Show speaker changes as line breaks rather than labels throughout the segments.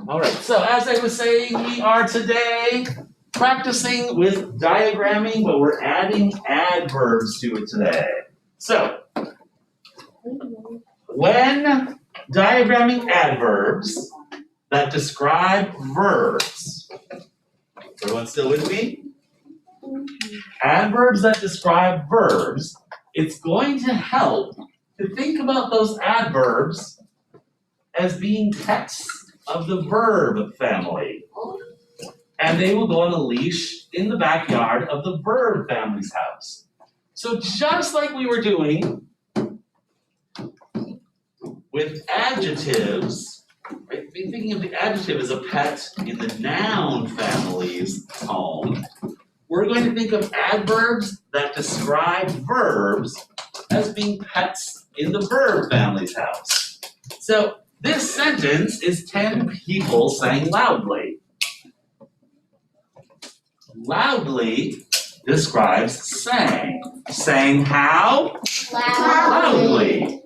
All right, so as I was saying, we are today practicing with diagramming, but we're adding adverbs to it today. So, when diagramming adverbs that describe verbs, everyone still with me? Adverbs that describe verbs, it's going to help to think about those adverbs as being pets of the verb family. And they will go on a leash in the backyard of the verb family's house. So just like we were doing with adjectives, right? Thinking of the adjective as a pet in the noun family's home, we're going to think of adverbs that describe verbs as being pets in the verb family's house. So this sentence is 10 people saying loudly. Loudly describes sang. Sang how? Loudly.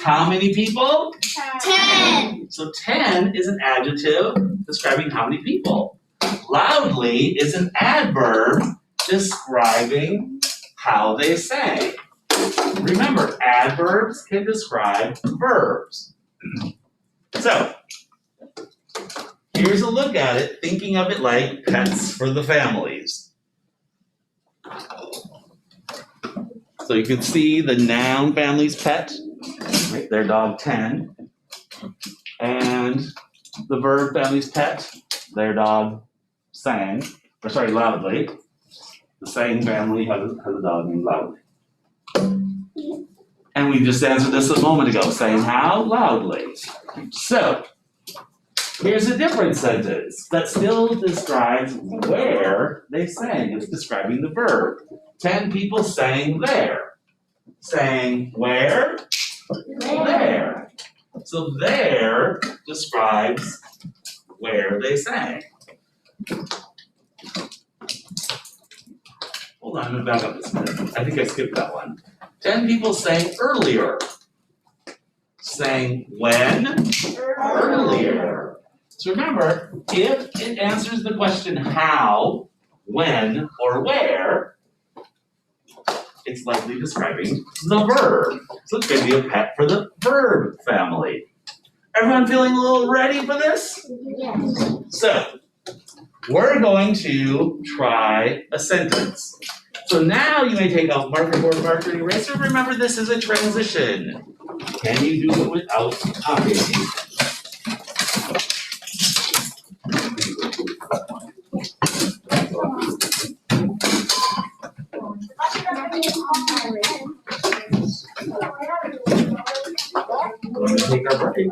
How many people?
10.
So 10 is an adjective describing how many people. Loudly is an adverb describing how they sang. Remember, adverbs can describe verbs. So, here's a look at it, thinking of it like pets for the families. So you can see the noun family's pet, right? Their dog 10. And the verb family's pet, their dog sang, loudly. The sang family has a dog named Loudly. And we just answered this a moment ago, saying how? Loudly. So, here's a different sentence that still describes where they sang. It's describing the verb. 10 people sang there. Sang where? There. So there describes where they sang. Hold on, I'm gonna back up this minute. I think I skipped that one. 10 people sang earlier. Sang when? Earlier. So remember, if it answers the question how, when, or where, it's likely describing the verb. So it's going to be a pet for the verb family. Everyone feeling a little ready for this?
Yes.
So, we're going to try a sentence. So now you may take out marker board, marker, and eraser. Remember, this is a transition. Can you do it without copying? We're going to take our break.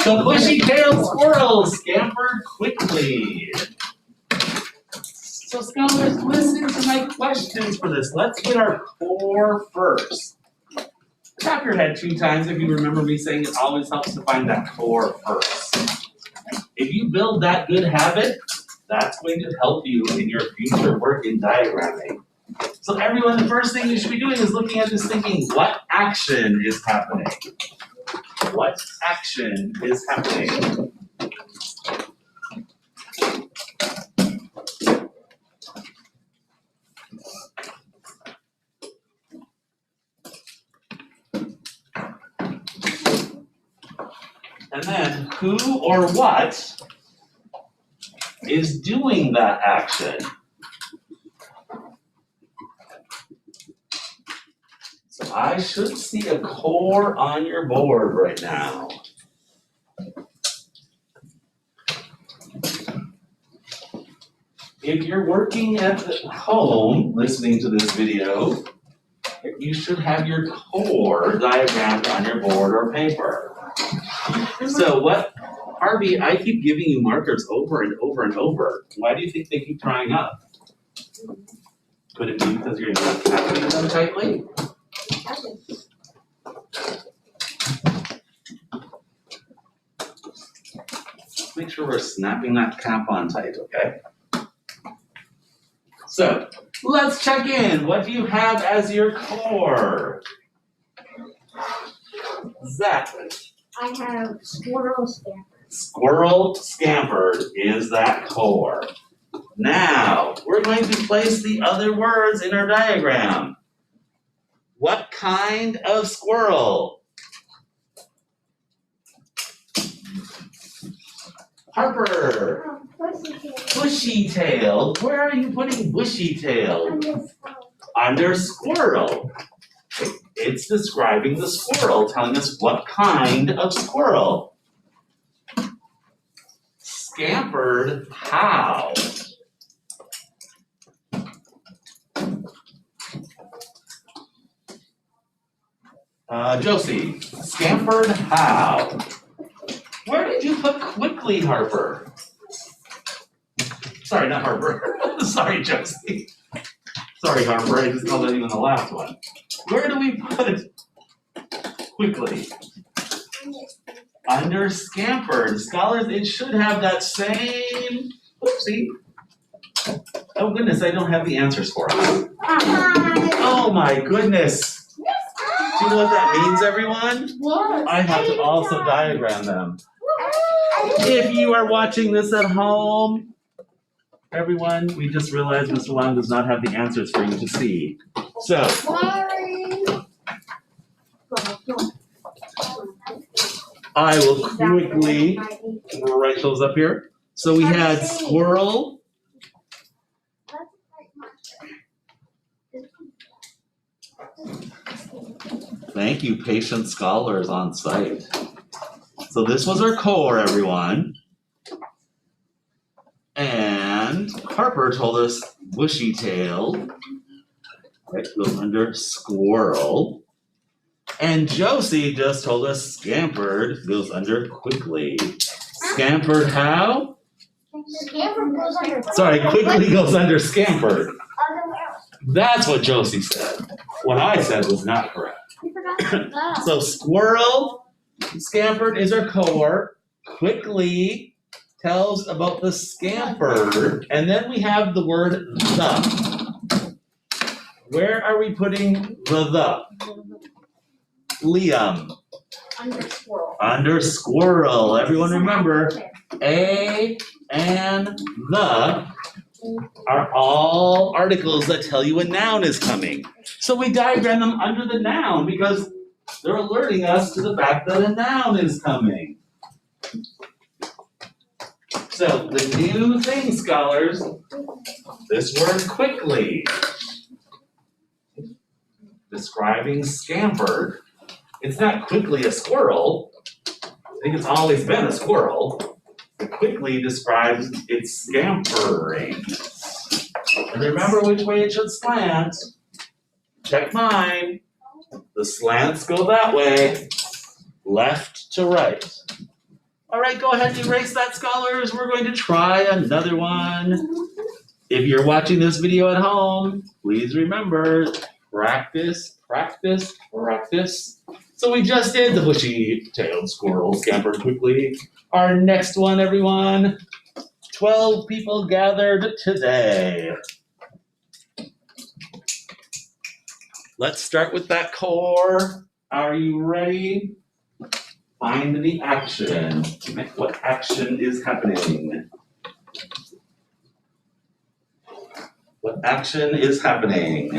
The bushy-tailed squirrels scampered quickly. So scholars, listen to my questions for this. Let's get our core first. Tap your head 2 times if you remember me saying it always helps to find that core first. If you build that good habit, that's going to help you in your future work in diagramming. So everyone, the first thing you should be doing is looking at this thinking, what action is happening? What action is happening? And then who or what is doing that action? So I should see a core on your board right now. If you're working at home listening to this video, you should have your core diagrammed on your board or paper. So what, Harvey, I keep giving you markers over and over and over. Why do you think they keep drying up? Could it be because you're not tapping them tightly? Make sure we're snapping that cap on tight, okay? So, let's check in. What do you have as your core? Zach,
I have squirrel scamper.
Squirrel scampered is that core. Now, we're going to place the other words in our diagram. What kind of squirrel? Harper, bushy-tailed. Where are you putting bushy-tailed? Under squirrel. It's describing the squirrel, telling us what kind of squirrel. Scampered how? Josie, scampered how? Where did you put quickly, Harper? Sorry, not Harper. Sorry, Josie. Sorry, Harper, I just called it even the last one. Where do we put it quickly? Under scampered. Scholars, it should have that same, oopsie. Oh goodness, I don't have the answers for it. Oh my goodness. Do you know what that means, everyone?
What?
I have to also diagram them. If you are watching this at home, everyone, we just realized Mr. Long does not have the answers for you to see. So, I will quickly write those up here. So we had squirrel. Thank you, patient scholars on site. So this was our core, everyone. And Harper told us bushy-tailed. Right, goes under squirrel. And Josie just told us scampered goes under quickly. Scampered how?
Scamper goes under.
Sorry, quickly goes under scampered. That's what Josie said. What I said was not correct. So squirrel, scampered is our core. Quickly tells about the scampered. And then we have the word the. Where are we putting the? Liam.
Under squirrel.
Under squirrel. Everyone remember, a and the are all articles that tell you a noun is coming. So we diagram them under the noun because they're alerting us to the fact that a noun is coming. So the new thing, scholars, this word quickly, describing scampered. It's not quickly a squirrel. I think it's always been a squirrel. It quickly describes its scampering. And remember which way it should slant. Check mine. The slants go that way, left to right. All right, go ahead and erase that, scholars. We're going to try another one. If you're watching this video at home, please remember, practice, practice, practice. So we just did the bushy-tailed squirrel scampered quickly. Our next one, everyone, 12 people gathered today. Let's start with that core. Are you ready? Find the action. What action is happening? What action is happening?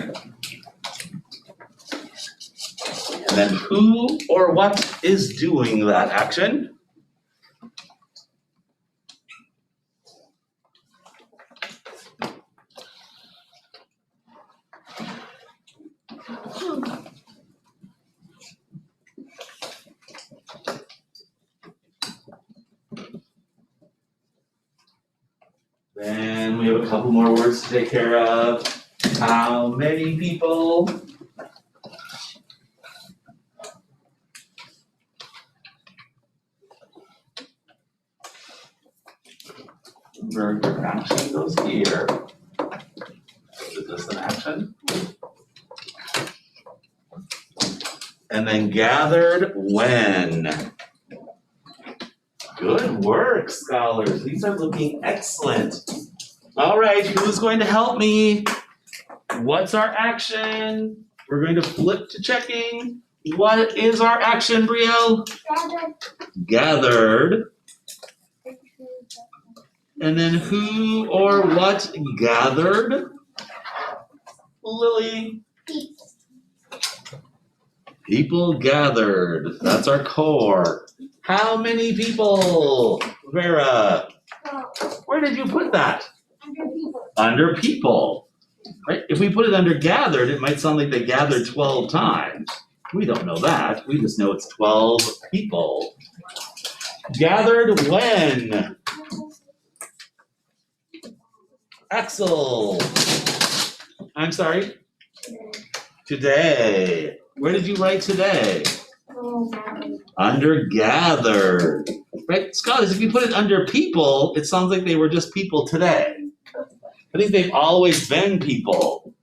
And then who or what is doing that action? Then we have a couple more words to take care of. How many people? Remember, action goes here. Is this an action? And then gathered when? Good work, scholars. These are looking excellent. All right, who's going to help me? What's our action? We're going to flip to checking. What is our action, Brio? Gathered. And then who or what gathered? Lily. People gathered. That's our core. How many people? Vera. Where did you put that?
Under people.
Under people. Right? If we put it under gathered, it might sound like they gathered 12 times. We don't know that. We just know it's 12 people. Gathered when? Axel. I'm sorry? Today. Where did you write today? Under gathered. Right? Scholars, if you put it under people, it sounds like they were just people today. I think they've always been people.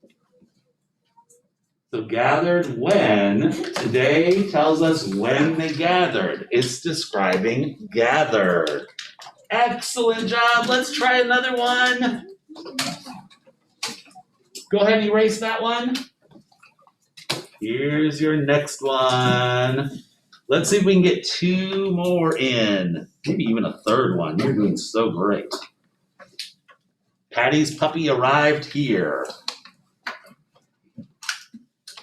So gathered when, today tells us when they gathered. It's describing gathered. Excellent job. Let's try another one. Go ahead and erase that one. Here's your next one. Let's see if we can get 2 more in. Maybe even a third one. You're doing so great. Patty's puppy arrived here.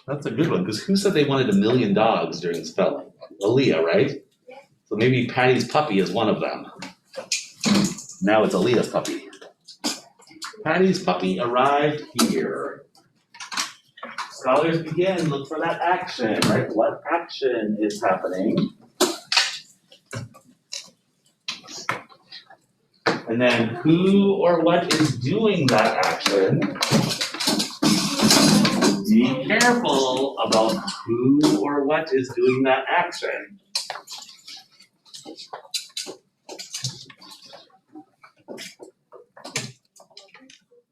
That's a good one, because who said they wanted 1 million dogs during spelling? Aaliyah, right? So maybe Patty's puppy is one of them. Now it's Aaliyah's puppy. Patty's puppy arrived here. Scholars begin, look for that action, right? What action is happening? And then who or what is doing that action? Be careful about who or what is doing that action.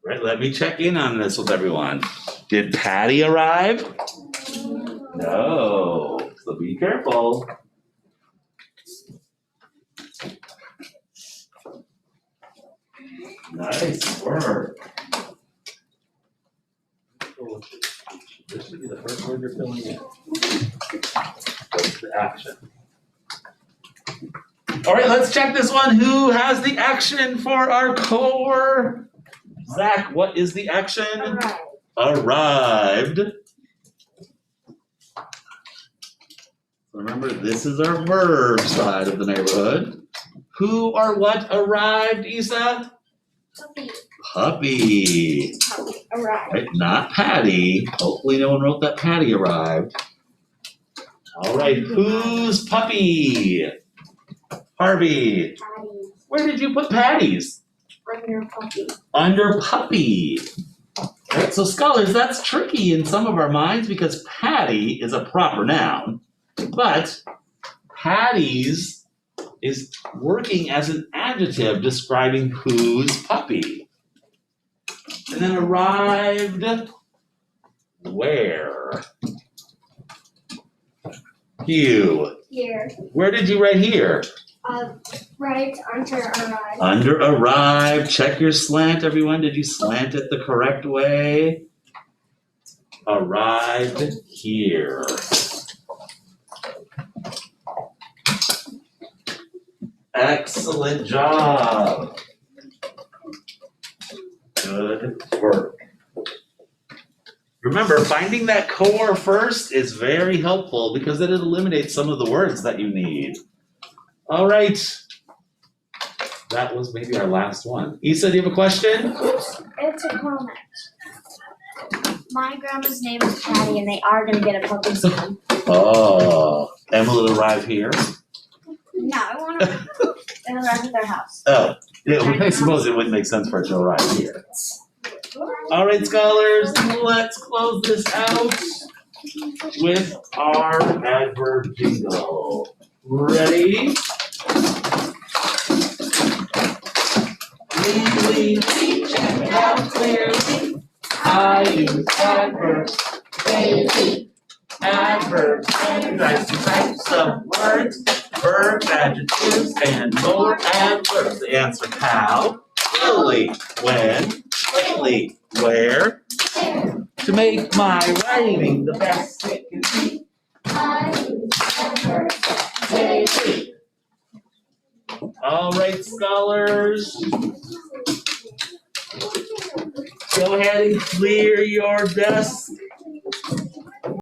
Right, let me check in on this with everyone. Did Patty arrive? No, so be careful. Nice work. This should be the first word you're filling in. That's the action. All right, let's check this one. Who has the action for our core? Zach, what is the action? Arrived. Remember, this is our verb side of the neighborhood. Who or what arrived, Isa?
Puppy.
Puppy.
Arrived.
Right, not Patty. Hopefully no one wrote that Patty arrived. All right, who's puppy? Harvey.
Patty.
Where did you put Patty's?
Under puppy.
Under puppy. Right, so scholars, that's tricky in some of our minds because Patty is a proper noun, but Patty's is working as an adjective describing whose puppy. And then arrived where? Hugh.
Here.
Where did you write here?
Right under arrived.
Under arrived. Check your slant, everyone. Did you slant it the correct way? Arrived here. Excellent job. Good work. Remember, finding that core first is very helpful because then it eliminates some of the words that you need. All right. That was maybe our last one. Isa, do you have a question?
It's a comment. My grandma's name is Patty, and they are going to get a puppy soon.
Oh, Emma will arrive here.
No, I want to arrive at their house.
Oh, yeah, well, I suppose it wouldn't make sense for it to arrive here. All right, scholars, let's close this out with our adverb jingle. Ready? Legally, check it out clearly. I use adverbs daily. Adverbs and types of words, verbs, adjectives, and more adverbs. The answer: how, really, when, lately, where. To make my writing the best it can be, All right, scholars. Go ahead and clear your desk.